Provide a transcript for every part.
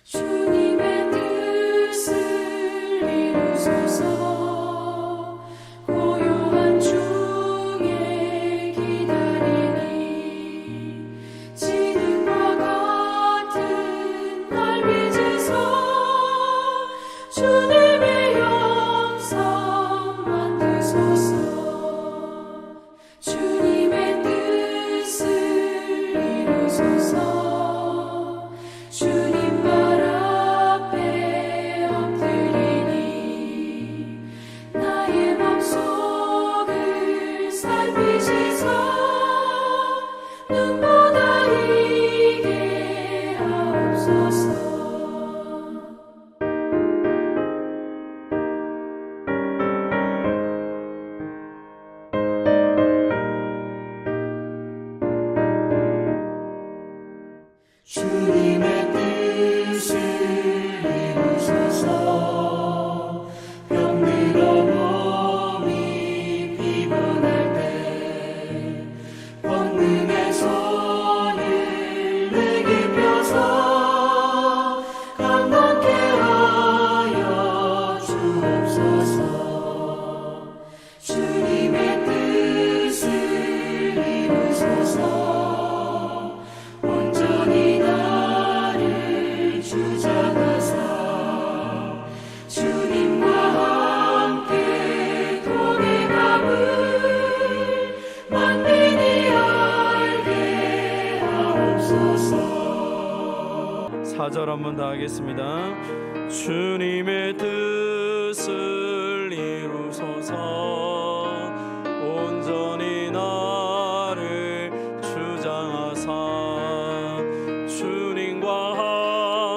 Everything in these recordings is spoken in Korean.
주님의 뜻을 이루소서. 고요한 중에 기다리니 지능과 같은 날 빚으소. 주님의 영성 만드소서. 주님의 뜻을 이루소서. 주님 발 앞에 엎드리니 나의 맘속을 살피시소. 눈보다 이게 하옵소서. 주님의 뜻을 이루소서. 병들어 몸이 피곤할 때 권능의 손을 내게 펴서 강건케 하여 주옵소서. 주님의 뜻을 이루소서. 온전히 나를 주장하사 주님과 함께 동행함을 만민이 알게 하옵소서. 4절 한번 더 하겠습니다. 주님의 뜻을 이루소서. 온전히 나를 주장하사 주님과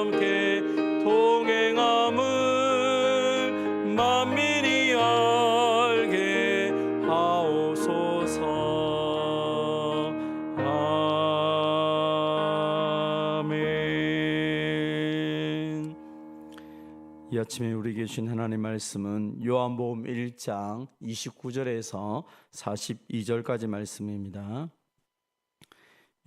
함께 동행함을 만민이 알게 하옵소서. 아멘. 이 아침에 우리에게 주신 하나님의 말씀은 요한복음 1장 29절에서 42절까지 말씀입니다.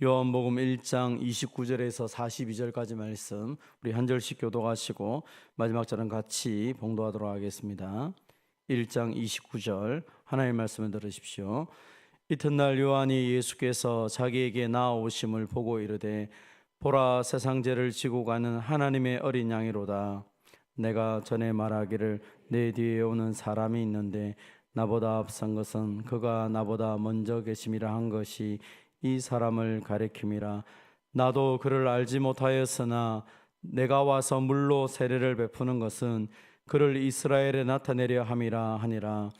요한복음 1장 29절에서 42절까지 말씀 우리 한 절씩 교독하시고 마지막 절은 같이 봉독하도록 하겠습니다. 1장 29절 하나님의 말씀을 들으십시오. 이튿날 요한이 예수께서 자기에게 나아오심을 보고 이르되 보라, 세상 죄를 지고 가는 하나님의 어린 양이로다. 내가 전에 말하기를 내 뒤에 오는 사람이 있는데 나보다 앞선 것은 그가 나보다 먼저 계심이라 한 것이 이 사람을 가리킴이라. 나도 그를 알지 못하였으나 내가 와서 물로 세례를 베푸는 것은 그를 이스라엘에 나타내려 함이라 하니라.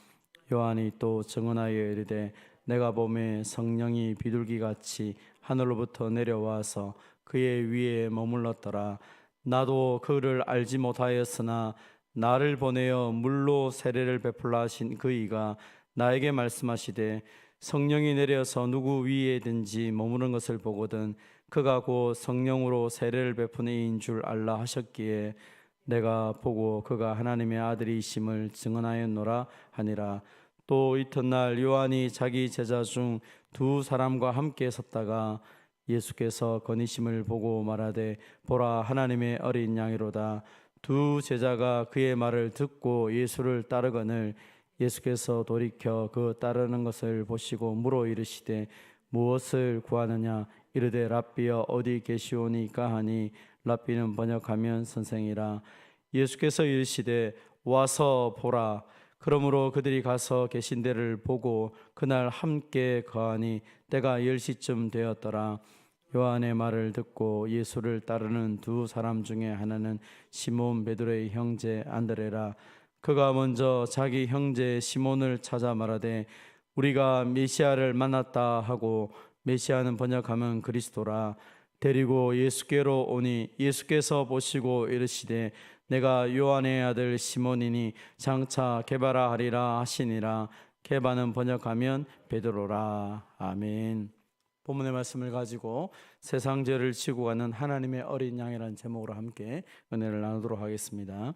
요한이 또 증언하여 이르되 내가 보매 성령이 비둘기같이 하늘로부터 내려와서 그의 위에 머물렀더라. 나도 그를 알지 못하였으나 나를 보내어 물로 세례를 베풀라 하신 그이가 나에게 말씀하시되 성령이 내려서 누구 위에든지 머무는 것을 보거든 그가 곧 성령으로 세례를 베푸는 이인 줄 알라 하셨기에 내가 보고 그가 하나님의 아들이심을 증언하였노라 하니라. 또 이튿날 요한이 자기 제자 중 두 사람과 함께 섰다가 예수께서 거니심을 보고 말하되 보라, 하나님의 어린 양이로다. 두 제자가 그의 말을 듣고 예수를 따르거늘 예수께서 돌이켜 그 따르는 것을 보시고 물어 이르시되 무엇을 구하느냐. 이르되 랍비여 어디 계시오니까 하니 랍비는 번역하면 선생이라. 예수께서 이르시되 와서 보라. 그러므로 그들이 가서 계신 데를 보고 그날 함께 거하니 때가 10시쯤 되었더라. 요한의 말을 듣고 예수를 따르는 두 사람 중에 하나는 시몬 베드로의 형제 안드레라. 그가 먼저 자기 형제 시몬을 찾아 말하되 우리가 메시아를 만났다 하고, 메시아는 번역하면 그리스도라. 데리고 예수께로 오니 예수께서 보시고 이르시되 내가 요한의 아들 시몬이니 장차 게바라 하리라 하시니라. 게바는 번역하면 베드로라. 아멘. 본문의 말씀을 가지고 세상 죄를 지고 가는 하나님의 어린 양이라는 제목으로 함께 은혜를 나누도록 하겠습니다.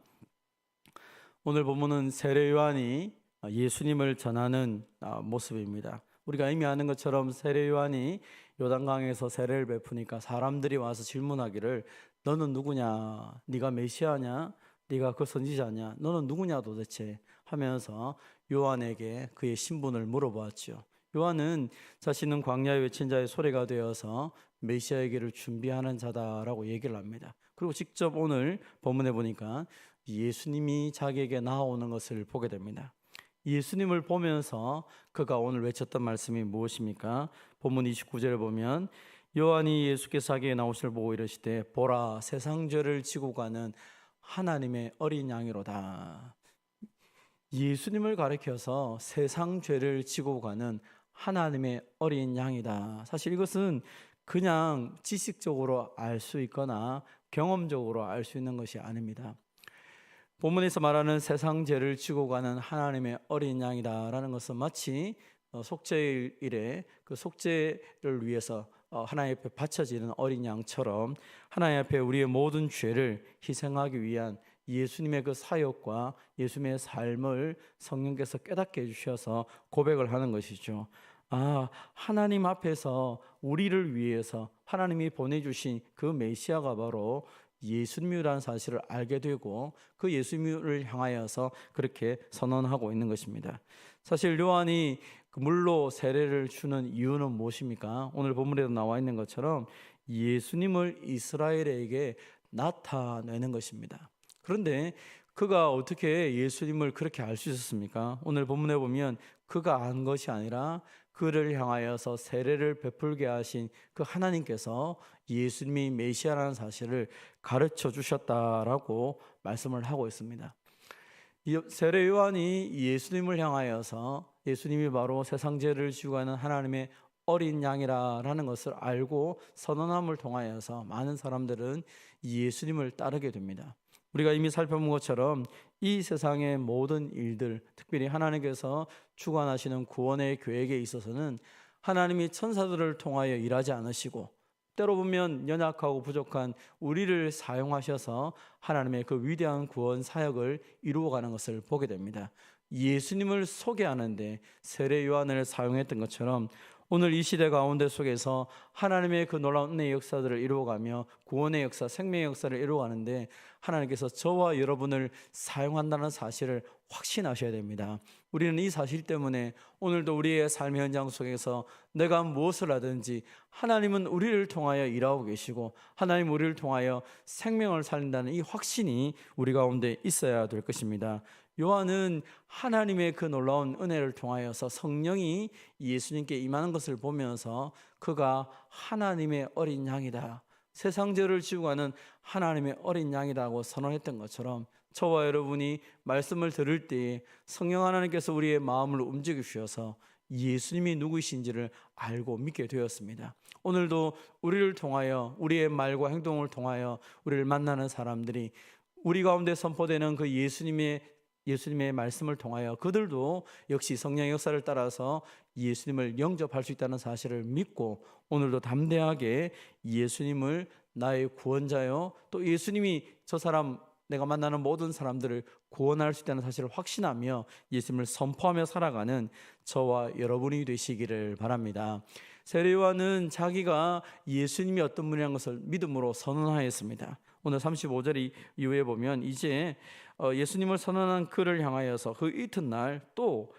오늘 본문은 세례 요한이 예수님을 전하는 모습입니다. 우리가 이미 아는 것처럼 세례 요한이 요단강에서 세례를 베푸니까 사람들이 와서 질문하기를 너는 누구냐? 네가 메시아냐? 네가 그 선지자냐? 너는 누구냐 도대체? 하면서 요한에게 그의 신분을 물어보았죠. 요한은 자신은 광야에 외친 자의 소리가 되어서 메시아에게를 준비하는 자다라고 얘기를 합니다. 그리고 직접 오늘 본문에 보니까 예수님이 자기에게 나오는 것을 보게 됩니다. 예수님을 보면서 그가 오늘 외쳤던 말씀이 무엇입니까? 본문 29절을 보면 요한이 예수께서 자기에게 나오심을 보고 이르시되 보라 세상 죄를 지고 가는 하나님의 어린 양이로다. 예수님을 가리켜서 세상 죄를 지고 가는 하나님의 어린 양이다. 사실 이것은 그냥 지식적으로 알 수 있거나 경험적으로 알 수 있는 것이 아닙니다. 본문에서 말하는 세상 죄를 지고 가는 하나님의 어린 양이다라는 것은 마치 속죄일에 그 속죄를 위해서 하나님 앞에 바쳐지는 어린 양처럼 하나님 앞에 우리의 모든 죄를 희생하기 위한 예수님의 그 사역과 예수님의 삶을 성령께서 깨닫게 해주셔서 고백을 하는 것이죠. 하나님 앞에서 우리를 위해서 하나님이 보내주신 그 메시아가 바로 예수님이라는 사실을 알게 되고 그 예수님을 향하여서 그렇게 선언하고 있는 것입니다. 사실 요한이 물로 세례를 주는 이유는 무엇입니까? 오늘 본문에도 나와 있는 것처럼 예수님을 이스라엘에게 나타내는 것입니다. 그런데 그가 어떻게 예수님을 그렇게 알 수 있었습니까? 오늘 본문에 보면 그가 안 것이 아니라 그를 향하여서 세례를 베풀게 하신 그 하나님께서 예수님이 메시아라는 사실을 가르쳐 주셨다라고 말씀을 하고 있습니다. 세례 요한이 예수님을 향하여서 예수님이 바로 세상 죄를 지고 가는 하나님의 어린 양이라는 것을 알고 선언함을 통하여서 많은 사람들은 예수님을 따르게 됩니다. 우리가 이미 살펴본 것처럼 이 세상의 모든 일들, 특별히 하나님께서 주관하시는 구원의 계획에 있어서는 하나님이 천사들을 통하여 일하지 않으시고 때로 보면 연약하고 부족한 우리를 사용하셔서 하나님의 그 위대한 구원 사역을 이루어가는 것을 보게 됩니다. 예수님을 소개하는데 세례 요한을 사용했던 것처럼 오늘 이 시대 가운데 속에서 하나님의 그 놀라운 은혜의 역사들을 이루어가며 구원의 역사, 생명의 역사를 이루어가는데 하나님께서 저와 여러분을 사용한다는 사실을 확신하셔야 됩니다. 우리는 이 사실 때문에 오늘도 우리의 삶의 현장 속에서 내가 무엇을 하든지 하나님은 우리를 통하여 일하고 계시고 하나님 우리를 통하여 생명을 살린다는 이 확신이 우리 가운데 있어야 될 것입니다. 요한은 하나님의 그 놀라운 은혜를 통하여서 성령이 예수님께 임하는 것을 보면서 그가 하나님의 어린 양이다, 세상 죄를 지고 가는 하나님의 어린 양이라고 선언했던 것처럼 저와 여러분이 말씀을 들을 때에 성령 하나님께서 우리의 마음을 움직이셔서 예수님이 누구이신지를 알고 믿게 되었습니다. 오늘도 우리를 통하여 우리의 말과 행동을 통하여 우리를 만나는 사람들이 우리 가운데 선포되는 그 예수님의 말씀을 통하여 그들도 역시 성령의 역사를 따라서 예수님을 영접할 수 있다는 사실을 믿고 오늘도 담대하게 예수님을 나의 구원자요, 또 예수님이 저 사람 내가 만나는 모든 사람들을 구원할 수 있다는 사실을 확신하며 예수님을 선포하며 살아가는 저와 여러분이 되시기를 바랍니다. 세례 요한은 자기가 예수님이 어떤 분이라는 것을 믿음으로 선언하였습니다. 오늘 35절 이후에 보면 이제 예수님을 선언한 그를 향하여서 그 이튿날 또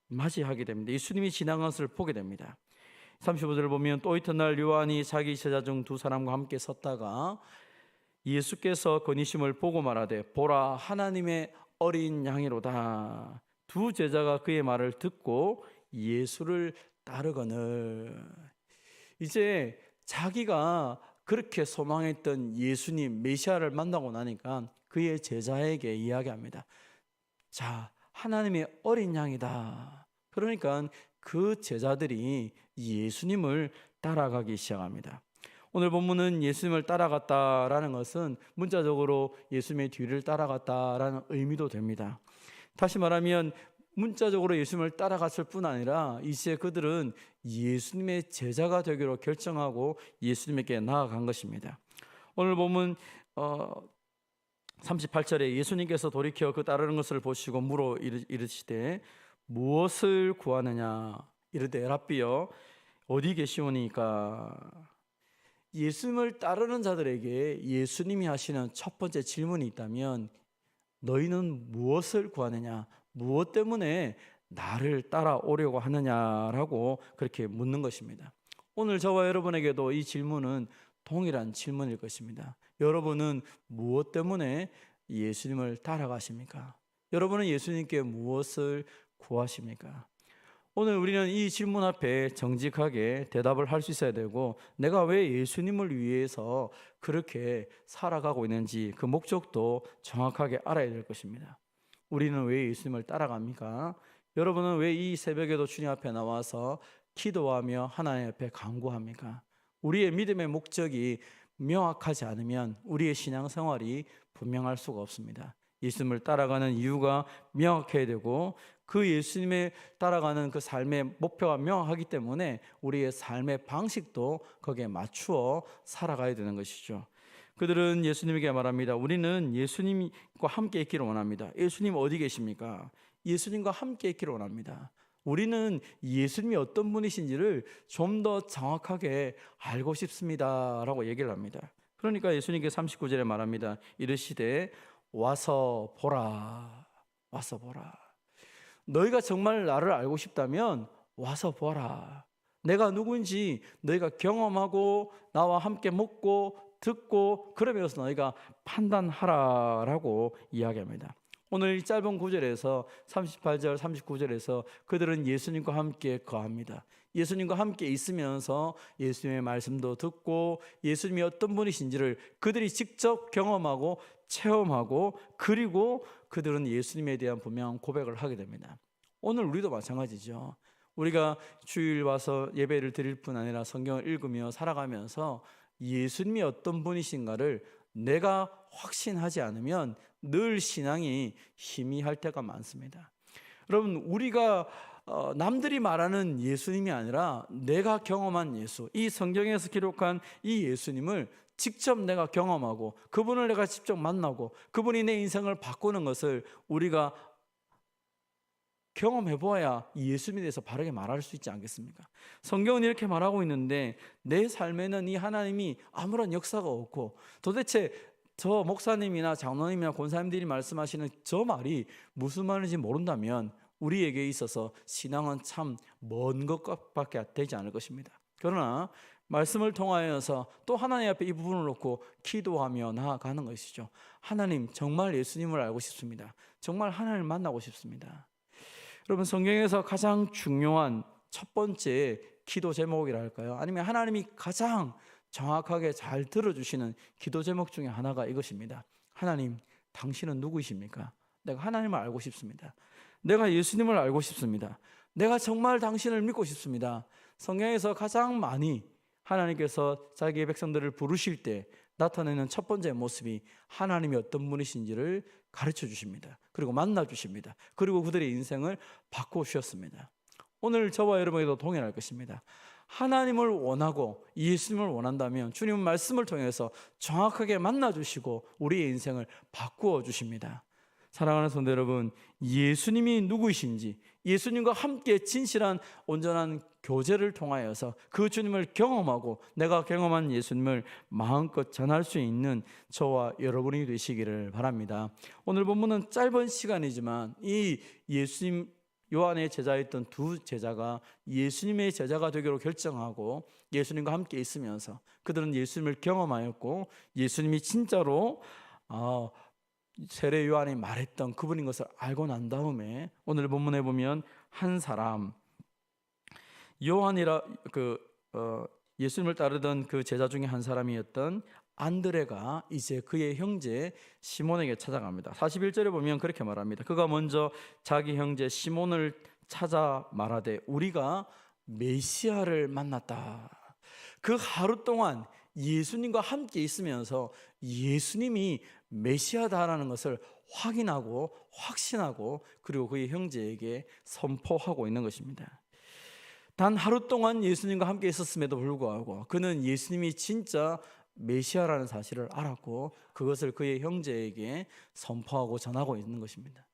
맞이하게 됩니다. 예수님이 지나간 것을 보게 됩니다. 35절을 보면 또 이튿날 요한이 자기 제자 중 두 사람과 함께 섰다가 예수께서 건의심을 보고 말하되 보라 하나님의 어린 양이로다. 두 제자가 그의 말을 듣고 예수를 따르거늘. 이제 자기가 그렇게 소망했던 예수님 메시아를 만나고 나니까 그의 제자에게 이야기합니다. 자, 하나님의 어린 양이다. 그러니까 그 제자들이 예수님을 따라가기 시작합니다. 오늘 본문은 예수님을 따라갔다라는 것은 문자적으로 예수님의 뒤를 따라갔다라는 의미도 됩니다. 다시 말하면 문자적으로 예수님을 따라갔을 뿐 아니라 이제 그들은 예수님의 제자가 되기로 결정하고 예수님에게 나아간 것입니다. 오늘 보면 38절에 예수님께서 돌이켜 그 따르는 것을 보시고 물어 이르시되 무엇을 구하느냐 이르되 랍비여 어디 계시오니까. 예수님을 따르는 자들에게 예수님이 하시는 첫 번째 질문이 있다면 너희는 무엇을 구하느냐? 무엇 때문에 나를 따라오려고 하느냐라고 그렇게 묻는 것입니다. 오늘 저와 여러분에게도 이 질문은 동일한 질문일 것입니다. 여러분은 무엇 때문에 예수님을 따라가십니까? 여러분은 예수님께 무엇을 구하십니까? 오늘 우리는 이 질문 앞에 정직하게 대답을 할 수 있어야 되고, 내가 왜 예수님을 위해서 그렇게 살아가고 있는지 그 목적도 정확하게 알아야 될 것입니다. 우리는 왜 예수님을 따라갑니까? 여러분은 왜 이 새벽에도 주님 앞에 나와서 기도하며 하나님 앞에 간구합니까? 우리의 믿음의 목적이 명확하지 않으면 우리의 신앙생활이 분명할 수가 없습니다. 예수님을 따라가는 이유가 명확해야 되고, 그 예수님을 따라가는 그 삶의 목표가 명확하기 때문에 우리의 삶의 방식도 거기에 맞추어 살아가야 되는 것이죠. 그들은 예수님에게 말합니다. 우리는 예수님과 함께 있기를 원합니다. 예수님 어디 계십니까? 예수님과 함께 있기를 원합니다. 우리는 예수님이 어떤 분이신지를 좀 더 정확하게 알고 싶습니다 라고 얘기를 합니다. 그러니까 예수님께 39절에 말합니다. 이르시되 와서 보라. 와서 보라. 너희가 정말 나를 알고 싶다면 와서 보라. 내가 누구인지 너희가 경험하고 나와 함께 먹고 듣고 그러면서 너희가 판단하라라고 이야기합니다. 오늘 이 짧은 구절에서 38절 39절에서 그들은 예수님과 함께 거합니다. 예수님과 함께 있으면서 예수님의 말씀도 듣고 예수님이 어떤 분이신지를 그들이 직접 경험하고 체험하고, 그리고 그들은 예수님에 대한 분명한 고백을 하게 됩니다. 오늘 우리도 마찬가지죠. 우리가 주일 와서 예배를 드릴 뿐 아니라 성경을 읽으며 살아가면서 예수님이 어떤 분이신가를 내가 확신하지 않으면 늘 신앙이 희미할 때가 많습니다. 여러분, 우리가 남들이 말하는 예수님이 아니라 내가 경험한 예수, 이 성경에서 기록한 이 예수님을 직접 내가 경험하고 그분을 내가 직접 만나고 그분이 내 인생을 바꾸는 것을 우리가 경험해 보아야 이 예수님에 대해서 바르게 말할 수 있지 않겠습니까? 성경은 이렇게 말하고 있는데 내 삶에는 이 하나님이 아무런 역사가 없고, 도대체 저 목사님이나 장로님이나 권사님들이 말씀하시는 저 말이 무슨 말인지 모른다면 우리에게 있어서 신앙은 참 먼 것밖에 되지 않을 것입니다. 그러나 말씀을 통하여서 또 하나님 앞에 이 부분을 놓고 기도하며 나아가는 것이죠. 하나님, 정말 예수님을 알고 싶습니다. 정말 하나님을 만나고 싶습니다. 여러분, 성경에서 가장 중요한 첫 번째 기도 제목이라 할까요? 아니면 하나님이 가장 정확하게 잘 들어주시는 기도 제목 중에 하나가 이것입니다. 하나님, 당신은 누구이십니까? 내가 하나님을 알고 싶습니다. 내가 예수님을 알고 싶습니다. 내가 정말 당신을 믿고 싶습니다. 성경에서 가장 많이 하나님께서 자기의 백성들을 부르실 때 나타내는 첫 번째 모습이 하나님이 어떤 분이신지를 가르쳐 주십니다. 그리고 만나 주십니다. 그리고 그들의 인생을 바꿔 주셨습니다. 오늘 저와 여러분에게도 동일할 것입니다. 하나님을 원하고 예수님을 원한다면 주님은 말씀을 통해서 정확하게 만나 주시고 우리의 인생을 바꾸어 주십니다. 사랑하는 성도 여러분, 예수님이 누구이신지, 예수님과 함께 진실한 온전한 교제를 통하여서 그 주님을 경험하고 내가 경험한 예수님을 마음껏 전할 수 있는 저와 여러분이 되시기를 바랍니다. 오늘 본문은 짧은 시간이지만 이 예수님, 요한의 제자였던 두 제자가 예수님의 제자가 되기로 결정하고 예수님과 함께 있으면서 그들은 예수님을 경험하였고, 예수님이 진짜로 세례 요한이 말했던 그분인 것을 알고 난 다음에 오늘 본문에 보면 한 사람, 요한이라 예수님을 따르던 그 제자 중에 한 사람이었던 안드레가 이제 그의 형제 시몬에게 찾아갑니다. 41절에 보면 그렇게 말합니다. 그가 먼저 자기 형제 시몬을 찾아 말하되 우리가 메시아를 만났다. 그 하루 동안 예수님과 함께 있으면서 예수님이 메시아다라는 것을 확인하고 확신하고 그리고 그의 형제에게 선포하고 있는 것입니다. 단 하루 동안 예수님과 함께 있었음에도 불구하고 그는 예수님이 진짜 메시아라는 사실을 알았고 그것을 그의 형제에게 선포하고 전하고 있는 것입니다.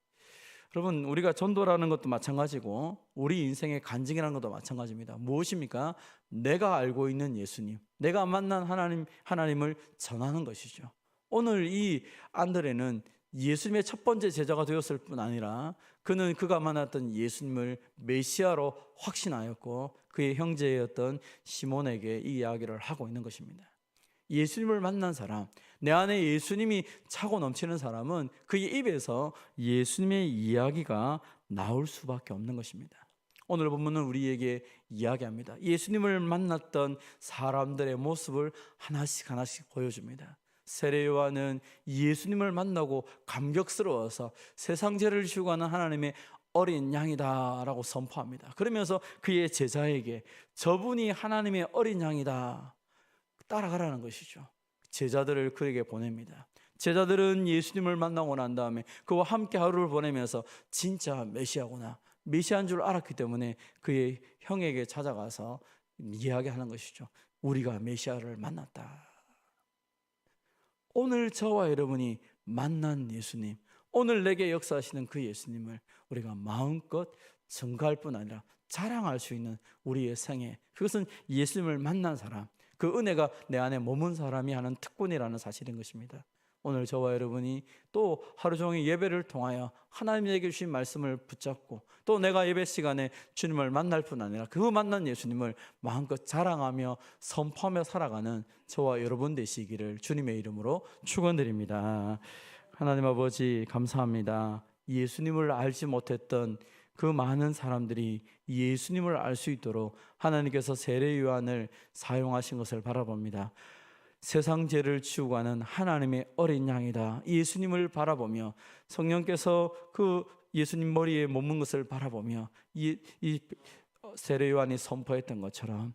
여러분, 우리가 전도라는 것도 마찬가지고 우리 인생의 간증이라는 것도 마찬가지입니다. 무엇입니까? 내가 알고 있는 예수님, 내가 만난 하나님을 전하는 것이죠. 오늘 이 안드레는 예수님의 첫 번째 제자가 되었을 뿐 아니라 그는 그가 만났던 예수님을 메시아로 확신하였고 그의 형제였던 시몬에게 이 이야기를 하고 있는 것입니다. 예수님을 만난 사람, 내 안에 예수님이 차고 넘치는 사람은 그의 입에서 예수님의 이야기가 나올 수밖에 없는 것입니다. 오늘 본문은 우리에게 이야기합니다. 예수님을 만났던 사람들의 모습을 하나씩 보여줍니다. 세례 요한은 예수님을 만나고 감격스러워서 세상 죄를 지우고 가는 하나님의 어린 양이다 라고 선포합니다. 그러면서 그의 제자에게 저분이 하나님의 어린 양이다 따라가라는 것이죠. 제자들을 그에게 보냅니다. 제자들은 예수님을 만나고 난 다음에 그와 함께 하루를 보내면서 진짜 메시아구나, 메시아인 줄 알았기 때문에 그의 형에게 찾아가서 이야기하는 것이죠. 우리가 메시아를 만났다. 오늘 저와 여러분이 만난 예수님, 오늘 내게 역사하시는 그 예수님을 우리가 마음껏 증거할 뿐 아니라 자랑할 수 있는 우리의 생애, 그것은 예수님을 만난 사람, 그 은혜가 내 안에 머문 사람이 하는 특권이라는 사실인 것입니다. 오늘 저와 여러분이 또 하루 종일 예배를 통하여 하나님에게 주신 말씀을 붙잡고 또 내가 예배 시간에 주님을 만날 뿐 아니라 그 만난 예수님을 마음껏 자랑하며 선포하며 살아가는 저와 여러분 되시기를 주님의 이름으로 축원드립니다. 하나님 아버지 감사합니다. 예수님을 알지 못했던 그 많은 사람들이 예수님을 알 수 있도록 하나님께서 세례 요한을 사용하신 것을 바라봅니다. 세상 죄를 지우고 가는 하나님의 어린 양이다, 예수님을 바라보며 성령께서 그 예수님 머리에 머문 것을 바라보며 이 세례 요한이 선포했던 것처럼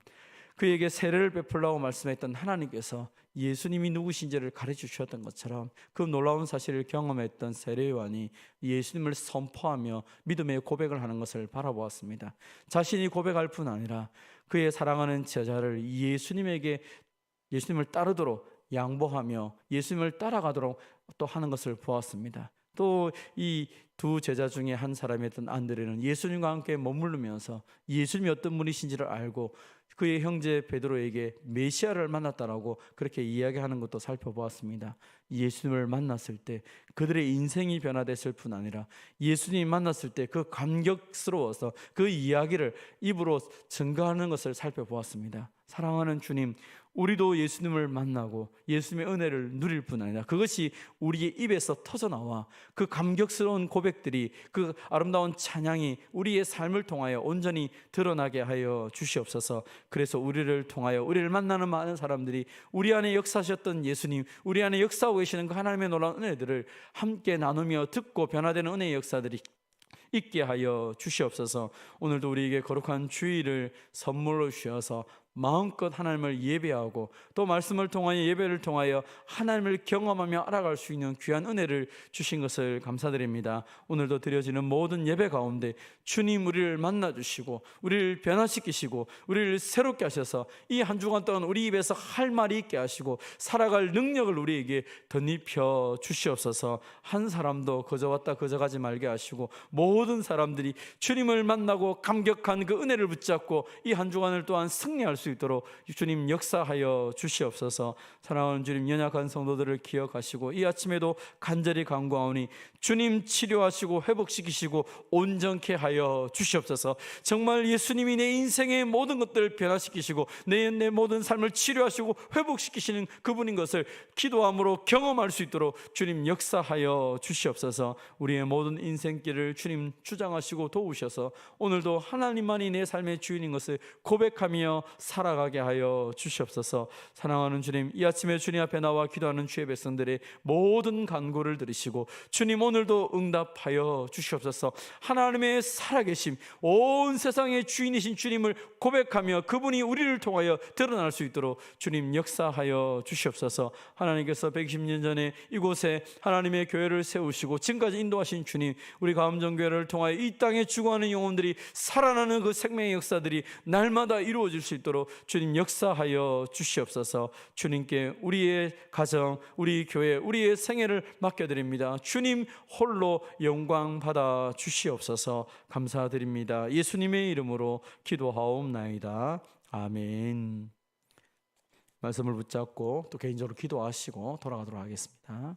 그에게 세례를 베풀라고 말씀했던 하나님께서 예수님이 누구신지를 가르쳐 주셨던 것처럼 그 놀라운 사실을 경험했던 세례 요한이 예수님을 선포하며 믿음의 고백을 하는 것을 바라보았습니다. 자신이 고백할 뿐 아니라 그의 사랑하는 제자를 예수님을 따르도록 양보하며 예수님을 따라가도록 또 하는 것을 보았습니다. 또 이 두 제자 중에 한 사람이었던 안드레는 예수님과 함께 머무르면서 예수님이 어떤 분이신지를 알고 그의 형제 베드로에게 메시아를 만났다라고 그렇게 이야기하는 것도 살펴보았습니다. 예수님을 만났을 때 그들의 인생이 변화됐을 뿐 아니라 예수님이 만났을 때 그 감격스러워서 그 이야기를 입으로 증거하는 것을 살펴보았습니다. 사랑하는 주님, 우리도 예수님을 만나고 예수님의 은혜를 누릴 뿐 아니라 그것이 우리의 입에서 터져나와 그 감격스러운 고백들이, 그 아름다운 찬양이 우리의 삶을 통하여 온전히 드러나게 하여 주시옵소서. 그래서 우리를 통하여 우리를 만나는 많은 사람들이 우리 안에 역사하셨던 예수님, 우리 안에 역사하고 계시는 그 하나님의 놀라운 은혜들을 함께 나누며 듣고 변화되는 은혜의 역사들이 있게 하여 주시옵소서. 오늘도 우리에게 거룩한 주일을 선물로 주셔서 마음껏 하나님을 예배하고 또 말씀을 통하여 예배를 통하여 하나님을 경험하며 알아갈 수 있는 귀한 은혜를 주신 것을 감사드립니다. 오늘도 드려지는 모든 예배 가운데 주님 우리를 만나주시고 우리를 변화시키시고 우리를 새롭게 하셔서 이 한 주간 동안 우리 입에서 할 말이 있게 하시고 살아갈 능력을 우리에게 덧입혀 주시옵소서. 한 사람도 거저 왔다 거저 가지 말게 하시고 모든 사람들이 주님을 만나고 감격한 그 은혜를 붙잡고 이 한 주간을 또한 승리할 수 있도록 주님 역사하여 주시옵소서. 사랑하는 주님, 연약한 성도들을 기억하시고 이 아침에도 간절히 간구하오니 주님 치료하시고 회복시키시고 온전케 하여 주시옵소서. 정말 예수님이 내 인생의 모든 것들을 변화시키시고 내 모든 삶을 치료하시고 회복시키시는 그분인 것을 기도함으로 경험할 수 있도록 주님 역사하여 주시옵소서. 우리의 모든 인생길을 주님 주장하시고 도우셔서 오늘도 하나님만이 내 삶의 주인인 것을 고백하며 살아가게 하여 주시옵소서. 사랑하는 주님, 이 아침에 주님 앞에 나와 기도하는 주의 백성들의 모든 간구를 들으시고 주님 오늘도 응답하여 주시옵소서. 하나님의 살아계심, 온 세상의 주인이신 주님을 고백하며 그분이 우리를 통하여 드러날 수 있도록 주님 역사하여 주시옵소서. 하나님께서 120년 전에 이곳에 하나님의 교회를 세우시고 지금까지 인도하신 주님, 우리 가음정교회를 통하여 이 땅에 죽어가는 영혼들이 살아나는 그 생명의 역사들이 날마다 이루어질 수 있도록 능력으로 주님 역사하여 주시옵소서. 주님께 우리의 가정, 우리 교회, 우리의 생애를 맡겨드립니다. 주님 홀로 영광 받아 주시옵소서. 감사드립니다. 예수님의 이름으로 기도하옵나이다. 아멘. 말씀을 붙잡고 또 개인적으로 기도하시고 돌아가도록 하겠습니다.